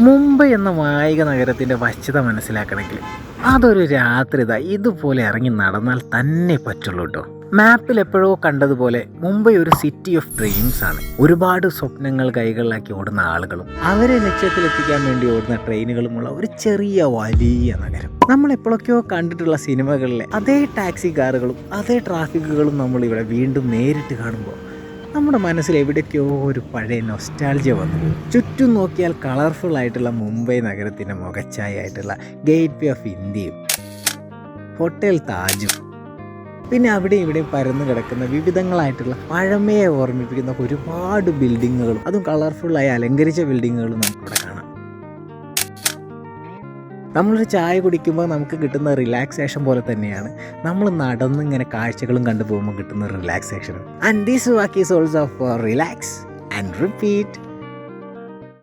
മുംബൈ എന്ന മായിക നഗരത്തിൻ്റെ വശ്യത മനസ്സിലാക്കണമെങ്കിൽ അതൊരു രാത്രി ഇതുപോലെ ഇറങ്ങി നടന്നാൽ തന്നെ പറ്റുള്ളൂ കേട്ടോ. മാപ്പിൽ എപ്പോഴോ കണ്ടതുപോലെ മുംബൈ ഒരു സിറ്റി ഓഫ് ഡ്രീംസ് ആണ്. ഒരുപാട് സ്വപ്നങ്ങൾ കൈകളിലാക്കി ഓടുന്ന ആളുകളും അവരെ ലക്ഷ്യത്തിലെത്തിക്കാൻ വേണ്ടി ഓടുന്ന ട്രെയിനുകളുമുള്ള ഒരു ചെറിയ വലിയ നഗരം. നമ്മൾ എപ്പോഴൊക്കെയോ കണ്ടിട്ടുള്ള സിനിമകളിലെ അതേ ടാക്സി കാറുകളും അതേ ട്രാഫിക്കുകളും നമ്മൾ ഇവിടെ വീണ്ടും നേരിട്ട് കാണുമ്പോൾ നമ്മുടെ മനസ്സിൽ എവിടേക്കോ ഒരു പഴയ നൊസ്റ്റാൾജിയ വന്നു. ചുറ്റും നോക്കിയാൽ കളർഫുൾ ആയിട്ടുള്ള മുംബൈ നഗരത്തിൻ്റെ മുഖച്ഛായ ആയിട്ടുള്ള ഗേറ്റ് വേ ഓഫ് ഇന്ത്യയും ഹോട്ടൽ താജും പിന്നെ അവിടെ ഇവിടെ പരന്നു കിടക്കുന്ന വിവിധങ്ങളായിട്ടുള്ള പഴമയെ ഓർമ്മിപ്പിക്കുന്ന ഒരുപാട് ബിൽഡിങ്ങുകളും അതും കളർഫുള്ളായി അലങ്കരിച്ച ബിൽഡിങ്ങുകളും നമുക്കിവിടെ കാണാം. നമ്മളൊരു ചായ കുടിക്കുമ്പോൾ നമുക്ക് കിട്ടുന്ന റിലാക്സേഷൻ പോലെ തന്നെയാണ് നമ്മൾ നടന്നിങ്ങനെ കാഴ്ചകളും കണ്ടു പോകുമ്പോൾ കിട്ടുന്ന relaxation. And this walk is also for relax and repeat.